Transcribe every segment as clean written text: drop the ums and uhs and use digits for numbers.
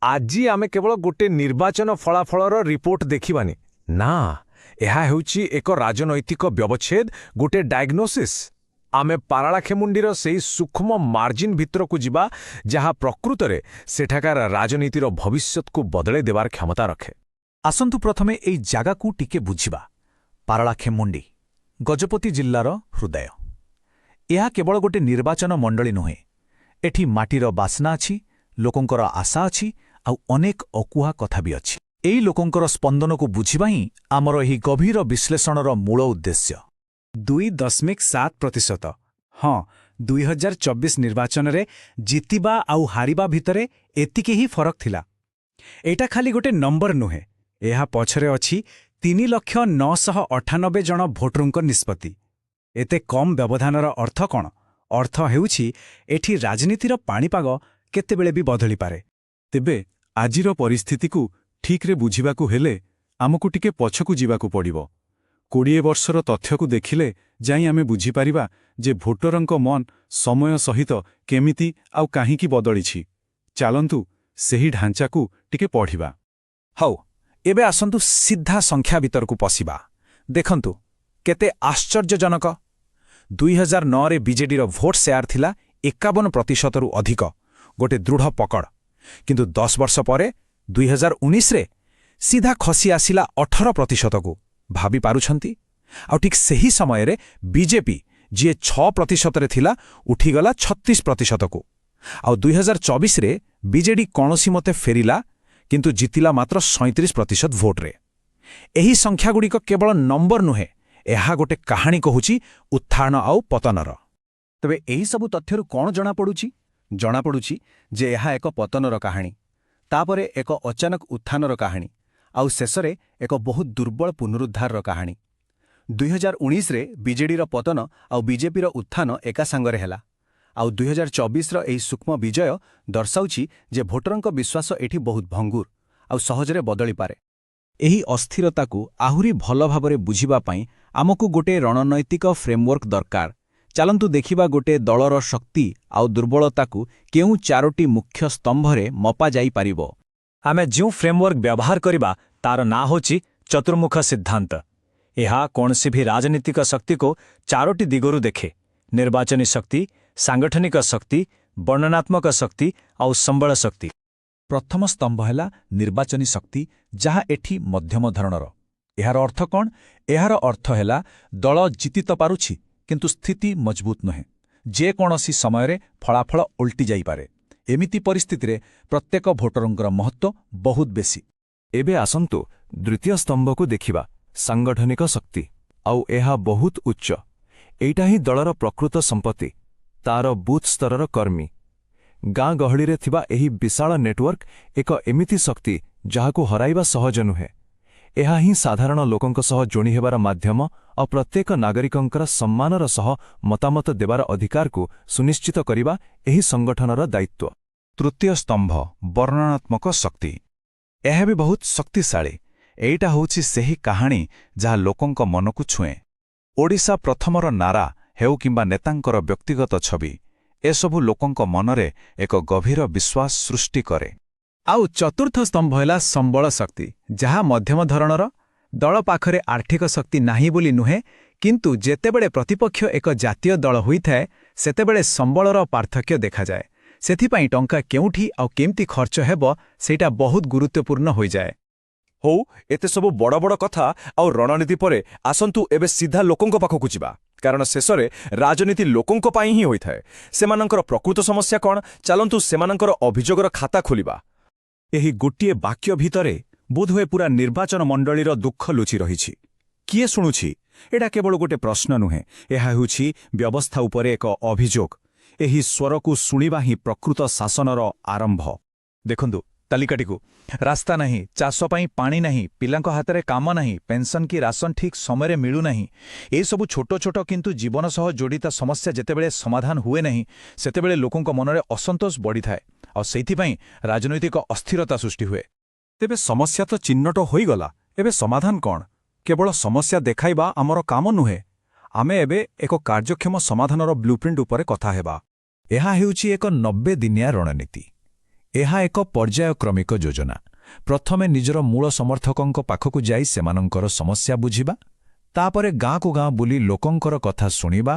ଆଜି ଆମେ କେବଳ ଗୋଟେ ନିର୍ବାଚନ ଫଳାଫଳର ରିପୋର୍ଟ ଦେଖିବାନି ନା, ଏହା ହେଉଛି ଏକ ରାଜନୈତିକ ବ୍ୟବଚ୍ଛେଦ, ଗୋଟେ ଡାଏଗ୍ନୋସିସ୍। ଆମେ ପାରଳାଖେମୁଣ୍ଡିର ସେହି ସୂକ୍ଷ୍ମ ମାର୍ଜିନ୍ ଭିତରକୁ ଯିବା ଯାହା ପ୍ରକୃତରେ ସେଠାକାର ରାଜନୀତିର ଭବିଷ୍ୟତକୁ ବଦଳାଇ ଦେବାର କ୍ଷମତା ରଖେ। ଆସନ୍ତୁ ପ୍ରଥମେ ଏହି ଜାଗାକୁ ଟିକେ ବୁଝିବା। ପାରଳାଖେମୁଣ୍ଡି ଗଜପତି ଜିଲ୍ଲାର ହୃଦୟ। ଏହା କେବଳ ଗୋଟେ ନିର୍ବାଚନ ମଣ୍ଡଳୀ ନୁହେଁ। ଏଠି ମାଟିର ବାସ୍ନା ଅଛି, ଲୋକଙ୍କର ଆଶା ଅଛି, ଆଉ ଅନେକ ଅକୁହା କଥା ବି ଅଛି। ଏହି ଲୋକଙ୍କର ସ୍ପନ୍ଦନକୁ ବୁଝିବା ହିଁ ଆମର ଏହି ଗଭୀର ବିଶ୍ଳେଷଣର ମୂଳ ଉଦ୍ଦେଶ୍ୟ। 2.7%। ହଁ, 2024 ନିର୍ବାଚନରେ ଜିତିବା ଆଉ ହାରିବା ଭିତରେ ଏତିକି ହିଁ ଫରକ ଥିଲା। ଏଇଟା ଖାଲି ଗୋଟେ ନମ୍ବର ନୁହେଁ, ଏହା ପଛରେ ଅଛି 3,998 ଜଣ ଭୋଟରଙ୍କ ନିଷ୍ପତ୍ତି। ଏତେ କମ୍ ବ୍ୟବଧାନର ଅର୍ଥ କ'ଣ? ଅର୍ଥ ହେଉଛି ଏଠି ରାଜନୀତିର ପାଣିପାଗ କେତେବେଳେ ବି ବଦଳିପାରେ। ତେବେ ଆଜିର ପରିସ୍ଥିତିକୁ ଠିକ୍ରେ ବୁଝିବାକୁ ହେଲେ ଆମକୁ ଟିକେ ପଛକୁ ଯିବାକୁ ପଡ଼ିବ। 20 ବର୍ଷର ତଥ୍ୟକୁ ଦେଖିଲେ ଯାଇ ଆମେ ବୁଝିପାରିବା ଯେ ଭୋଟରଙ୍କ ମନ ସମୟ ସହିତ କେମିତି ଆଉ କାହିଁକି ବଦଳିଛି। ଚାଲନ୍ତୁ ସେହି ଢାଞ୍ଚାକୁ ଟିକେ ପଢ଼ିବା। ହଉ, ଏବେ ଆସନ୍ତୁ ସିଧା ସଂଖ୍ୟା ଭିତରକୁ ପଶିବା। ଦେଖନ୍ତୁ କେତେ ଆଶ୍ଚର୍ଯ୍ୟଜନକ। 2009ରେ ବିଜେଡିର ଭୋଟ୍ ସେୟାର ଥିଲା 51%ରୁ ଅଧିକ, ଗୋଟେ ଦୃଢ଼ ପକଡ଼। କିନ୍ତୁ 10 ବର୍ଷ ପରେ 2019ରେ ସିଧା ଖସି ଆସିଲା 18%କୁ। ଭାବି ପାରୁଛନ୍ତି? ଆଉ ଠିକ୍ ସେହି ସମୟରେ ବିଜେପି, ଯିଏ 6%ରେ ଥିଲା, ଉଠିଗଲା 36%କୁ। ଆଉ 2024ରେ ବିଜେଡି କୌଣସି ମତେ ଫେରିଲା, କିନ୍ତୁ ଜିତିଲା ମାତ୍ର 37% ଭୋଟରେ। ଏହି ସଂଖ୍ୟାଗୁଡ଼ିକ କେବଳ ନମ୍ବର ନୁହେଁ, ଏହା ଗୋଟେ କାହାଣୀ କହୁଛି ଉତ୍ଥାନ ଆଉ ପତନର। ତେବେ ଏହିସବୁ ତଥ୍ୟରୁ କ'ଣ ଜଣାପଡ଼ୁଛି? ଜଣାପଡ଼ୁଛି ଯେ ଏହା ଏକ ପତନର କାହାଣୀ, ତାପରେ ଏକ ଅଚାନକ ଉତ୍ଥାନର କାହାଣୀ, ଆଉ ଶେଷରେ ଏକ ବହୁତ ଦୁର୍ବଳ ପୁନରୁଦ୍ଧାରର କାହାଣୀ। 2019ରେ ବିଜେଡିର ପତନ ଆଉ ବିଜେପିର ଉତ୍ଥାନ ଏକା ସାଙ୍ଗରେ ହେଲା, ଆଉ 2024ର ଏହି ସୂକ୍ଷ୍ମ ବିଜୟ ଦର୍ଶାଉଛି ଯେ ଭୋଟରଙ୍କ ବିଶ୍ୱାସ ଏଠି ବହୁତ ଭଙ୍ଗୁର ଆଉ ସହଜରେ ବଦଳିପାରେ। ଏହି ଅସ୍ଥିରତାକୁ ଆହୁରି ଭଲ ଭାବରେ ବୁଝିବା ପାଇଁ ଆମକୁ ଗୋଟେ ରଣନୈତିକ ଫ୍ରେମୱାର୍କ ଦରକାର। ଚାଲନ୍ତୁ ଦେଖିବା ଗୋଟେ ଦଳର ଶକ୍ତି ଆଉ ଦୁର୍ବଳତାକୁ କେଉଁ 4ଟି ମୁଖ୍ୟ ସ୍ତମ୍ଭରେ ମପା ଯାଇପାରିବ। ଆମେ ଯେଉଁ ଫ୍ରେମୱାର୍କ ବ୍ୟବହାର କରିବା ତାର ନାଁ ହେଉଛି ଚତୁର୍ମୁଖ ସିଦ୍ଧାନ୍ତ। ଏହା କୌଣସି ବି ରାଜନୀତିକ ଶକ୍ତିକୁ 4ଟି ଦିଗରୁ ଦେଖେ: ନିର୍ବାଚନୀ ଶକ୍ତି, ସାଂଗଠନିକ ଶକ୍ତି, ବର୍ଣ୍ଣନାତ୍ମକ ଶକ୍ତି ଆଉ ସମ୍ବଳ ଶକ୍ତି। ପ୍ରଥମ ସ୍ତମ୍ଭ ହେଲା ନିର୍ବାଚନୀ ଶକ୍ତି, ଯାହା ଏଠି ମଧ୍ୟମ ଧରଣର। ଏହାର ଅର୍ଥ କ'ଣ? ଏହାର ଅର୍ଥ ହେଲା ଦଳ ଜିତି ତ ପାରୁଛି, କିନ୍ତୁ ସ୍ଥିତି ମଜବୁତ ନୁହେଁ। ଯେକୌଣସି ସମୟରେ ଫଳାଫଳ ଓଲଟି ଯାଇପାରେ। ଏମିତି ପରିସ୍ଥିତିରେ ପ୍ରତ୍ୟେକ ଭୋଟରଙ୍କର ମହତ୍ତ୍ୱ ବହୁତ ବେଶୀ। ଏବେ ଆସନ୍ତୁ ଦ୍ୱିତୀୟ ସ୍ତମ୍ଭକୁ ଦେଖିବା, ସାଂଗଠନିକ ଶକ୍ତି। ଆଉ ଏହା ବହୁତ ଉଚ୍ଚ। ଏଇଟା ହିଁ ଦଳର ପ୍ରକୃତ ସମ୍ପତ୍ତି, ତାର ବୁଥ୍ ସ୍ତରର କର୍ମୀ। ଗାଁ ଗହଳିରେ ଥିବା ଏହି ବିଶାଳ ନେଟୱାର୍କ ଏକ ଏମିତି ଶକ୍ତି ଯାହାକୁ ହରାଇବା ସହଜ ନୁହେଁ। ଏହା ହିଁ ସାଧାରଣ ଲୋକଙ୍କ ସହ ଯୋଡ଼ି ହେବାର ମାଧ୍ୟମ ଆଉ ପ୍ରତ୍ୟେକ ନାଗରିକଙ୍କର ସମ୍ମାନର ସହ ମତାମତ ଦେବାର ଅଧିକାରକୁ ସୁନିଶ୍ଚିତ କରିବା ଏହି ସଂଗଠନର ଦାୟିତ୍ୱ। ତୃତୀୟ ସ୍ତମ୍ଭ ବର୍ଣ୍ଣନାତ୍ମକ ଶକ୍ତି। ଏହା ବି ବହୁତ ଶକ୍ତିଶାଳୀ। ଏଇଟା ହେଉଛି ସେହି କାହାଣୀ ଯାହା ଲୋକଙ୍କ ମନକୁ ଛୁଏଁ। ଓଡ଼ିଶା ପ୍ରଥମର ନାରା ହେଉ କିମ୍ବା ନେତାଙ୍କର ବ୍ୟକ୍ତିଗତ ଛବି, ଏସବୁ ଲୋକଙ୍କ ମନରେ ଏକ ଗଭୀର ବିଶ୍ୱାସ ସୃଷ୍ଟି କରେ। ଆଉ ଚତୁର୍ଥ ସ୍ତମ୍ଭ ହେଲା ସମ୍ବଳ ଶକ୍ତି, ଯାହା ମଧ୍ୟମ ଧରଣର। ଦଳ ପାଖରେ ଆର୍ଥିକ ଶକ୍ତି ନାହିଁ ବୋଲି ନୁହେଁ, କିନ୍ତୁ ଯେତେବେଳେ ପ୍ରତିପକ୍ଷ ଏକ ଜାତୀୟ ଦଳ ହୋଇଥାଏ, ସେତେବେଳେ ସମ୍ବଳର ପାର୍ଥକ୍ୟ ଦେଖାଯାଏ। ସେଥିପାଇଁ ଟଙ୍କା କେଉଁଠି ଆଉ କେମିତି ଖର୍ଚ୍ଚ ହେବ, ସେଇଟା ବହୁତ ଗୁରୁତ୍ୱପୂର୍ଣ୍ଣ ହୋଇଯାଏ। ହଉ, ଏତେ ସବୁ ବଡ଼ ବଡ଼ କଥା ଆଉ ରଣନୀତି ପରେ ଆସନ୍ତୁ ଏବେ ସିଧା ଲୋକଙ୍କ ପାଖକୁ ଯିବା। କାରଣ ଶେଷରେ ରାଜନୀତି ଲୋକଙ୍କ ପାଇଁ ହିଁ ହୋଇଥାଏ। ସେମାନଙ୍କର ପ୍ରକୃତ ସମସ୍ୟା କ'ଣ? ଚାଲନ୍ତୁ ସେମାନଙ୍କର ଅଭିଯୋଗର ଖାତା ଖୋଲିବା। ଏହି ଗୋଟିଏ ବାକ୍ୟ ଭିତରେ ବୋଧହୁଏ ପୁରା ନିର୍ବାଚନ ମଣ୍ଡଳୀର ଦୁଃଖ ଲୁଚି ରହିଛି। କିଏ ଶୁଣୁଛି? ଏଇଟା କେବଳ ଗୋଟେ ପ୍ରଶ୍ନ ନୁହେଁ, ଏହା ହେଉଛି ବ୍ୟବସ୍ଥା ଉପରେ ଏକ ଅଭିଯୋଗ। ଏହି ସ୍ୱରକୁ ଶୁଣିବା ହିଁ ପ୍ରକୃତ ଶାସନର ଆରମ୍ଭ। ଦେଖନ୍ତୁ ତାଲିକାଟିକୁ। ରାସ୍ତା ନାହିଁ, ଚାଷ ପାଇଁ ପାଣି ନାହିଁ, ପିଲାଙ୍କ ହାତରେ କାମ ନାହିଁ, ପେନ୍ସନ୍ କି ରାସନ ଠିକ୍ ସମୟରେ ମିଳୁନାହିଁ। ଏସବୁ ଛୋଟ ଛୋଟ କିନ୍ତୁ ଜୀବନ ସହ ଜଡ଼ିତ ସମସ୍ୟା ଯେତେବେଳେ ସମାଧାନ ହୁଏ ନାହିଁ, ସେତେବେଳେ ଲୋକଙ୍କ ମନରେ ଅସନ୍ତୋଷ ବଢ଼ିଥାଏ, ଆଉ ସେଇଥିପାଇଁ ରାଜନୈତିକ ଅସ୍ଥିରତା ସୃଷ୍ଟି ହୁଏ। ତେବେ ସମସ୍ୟା ତ ଚିହ୍ନଟ ହୋଇଗଲା, ଏବେ ସମାଧାନ କ'ଣ? କେବଳ ସମସ୍ୟା ଦେଖାଇବା ଆମର କାମ ନୁହେଁ। ଆମେ ଏବେ ଏକ କାର୍ଯ୍ୟକ୍ଷମ ସମାଧାନର ବ୍ଲୁପ୍ରିଣ୍ଟ ଉପରେ କଥା ହେବା। ଏହା ହେଉଛି ଏକ 90 ଦିନିଆ ରଣନୀତି। ଏହା ଏକ ପର୍ଯ୍ୟାୟକ୍ରମିକ ଯୋଜନା। ପ୍ରଥମେ ନିଜର ମୂଳ ସମର୍ଥକଙ୍କ ପାଖକୁ ଯାଇ ସେମାନଙ୍କର ସମସ୍ୟା ବୁଝିବା, ତାପରେ ଗାଁକୁ ଗାଁ ବୁଲି ଲୋକଙ୍କର କଥା ଶୁଣିବା,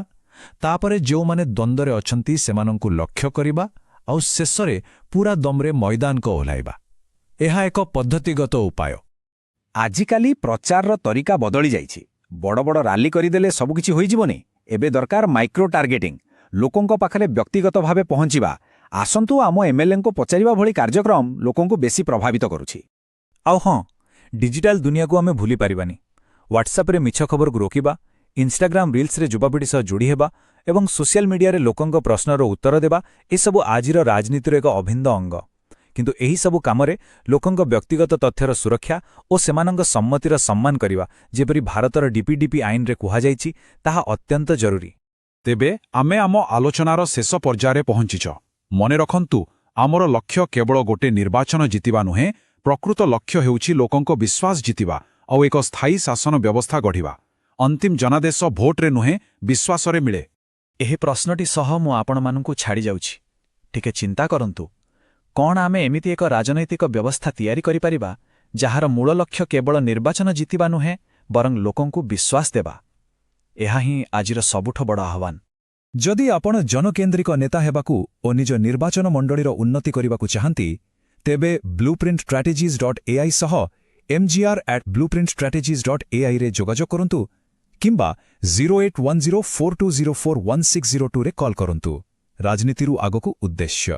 ତାପରେ ଯେଉଁମାନେ ଦ୍ୱନ୍ଦ୍ୱରେ ଅଛନ୍ତି ସେମାନଙ୍କୁ ଲକ୍ଷ୍ୟ କରିବା, ଆଉ ଶେଷରେ ପୂରା ଦମରେ ମଇଦାନକୁ ଓହ୍ଲାଇବା। ଏହା ଏକ ପଦ୍ଧତିଗତ ଉପାୟ। ଆଜିକାଲି ପ୍ରଚାରର ତରିକା ବଦଳି ଯାଇଛି। ବଡ଼ ବଡ଼ ରାଲି କରିଦେଲେ ସବୁକିଛି ହୋଇଯିବନି। ଏବେ ଦରକାର ମାଇକ୍ରୋ ଟାର୍ଗେଟିଂ, ଲୋକଙ୍କ ପାଖରେ ବ୍ୟକ୍ତିଗତ ଭାବେ ପହଞ୍ଚିବା। ଆସନ୍ତୁ ଆମ ଏମ୍ଏଲ୍ଏଙ୍କୁ ପଚାରିବା ଭଳି କାର୍ଯ୍ୟକ୍ରମ ଲୋକଙ୍କୁ ବେଶୀ ପ୍ରଭାବିତ କରୁଛି। ଆଉ ହଁ, ଡିଜିଟାଲ ଦୁନିଆକୁ ଆମେ ଭୁଲି ପାରିବାନି। ହ୍ୱାଟ୍ସଆପ୍ରେ ମିଛ ଖବରକୁ ରୋକିବା, ଇନ୍ଷ୍ଟାଗ୍ରାମ ରିଲ୍ସରେ ଯୁବପିଢ଼ି ସହ ଯୋଡ଼ି ହେବା ଏବଂ ସୋସିଆଲ ମିଡିଆରେ ଲୋକଙ୍କ ପ୍ରଶ୍ନର ଉତ୍ତର ଦେବା, ଏସବୁ ଆଜିର ରାଜନୀତିର ଏକ ଅଭିନ୍ନ ଅଙ୍ଗ। କିନ୍ତୁ ଏହିସବୁ କାମରେ ଲୋକଙ୍କ ବ୍ୟକ୍ତିଗତ ତଥ୍ୟର ସୁରକ୍ଷା ଓ ସେମାନଙ୍କ ସମ୍ମତିର ସମ୍ମାନ କରିବା, ଯେପରି ଭାରତର ଡିପିଡିପି ଆଇନରେ କୁହାଯାଇଛି, ତାହା ଅତ୍ୟନ୍ତ ଜରୁରୀ। ତେବେ ଆମେ ଆମ ଆଲୋଚନାର ଶେଷ ପର୍ଯ୍ୟାୟରେ ପହଞ୍ଚିଛ। ମନେ ରଖନ୍ତୁ, ଆମର ଲକ୍ଷ୍ୟ କେବଳ ଗୋଟେ ନିର୍ବାଚନ ଜିତିବା ନୁହେଁ, ପ୍ରକୃତ ଲକ୍ଷ୍ୟ ହେଉଛି ଲୋକଙ୍କ ବିଶ୍ୱାସ ଜିତିବା ଆଉ ଏକ ସ୍ଥାୟୀ ଶାସନ ବ୍ୟବସ୍ଥା ଗଢ଼ିବା। ଅନ୍ତିମ ଜନାଦେଶ ଭୋଟରେ ନୁହେଁ, ବିଶ୍ୱାସରେ ମିଳେ। ଏହି ପ୍ରଶ୍ନଟି ସହ ମୁଁ ଆପଣମାନଙ୍କୁ ଛାଡ଼ିଯାଉଛି। ଟିକେ ଚିନ୍ତା କରନ୍ତୁ, କ'ଣ ଆମେ ଏମିତି ଏକ ରାଜନୈତିକ ବ୍ୟବସ୍ଥା ତିଆରି କରିପାରିବା ଯାହାର ମୂଳ ଲକ୍ଷ୍ୟ କେବଳ ନିର୍ବାଚନ ଜିତିବା ନୁହେଁ, ବରଂ ଲୋକଙ୍କୁ ବିଶ୍ୱାସ ଦେବା? ଏହା ହିଁ ଆଜିର ସବୁଠୁ ବଡ଼ ଆହ୍ୱାନ। ଯଦି ଆପଣ ଜନକେନ୍ଦ୍ରିକ ନେତା ହେବାକୁ ଓ ନିଜ ନିର୍ବାଚନ ମଣ୍ଡଳୀର ଉନ୍ନତି କରିବାକୁ ଚାହାନ୍ତି, ତେବେ blueprintstrategies.ai ସହ mgr@blueprintstrategies.ai ରେ ଯୋଗାଯୋଗ କରନ୍ତୁ କିମ୍ବା 081042041602 ରେ କଲ୍ କରନ୍ତୁ। ରାଜନୀତିରୁ ଆଗକୁ ଉଦ୍ଦେଶ୍ୟ।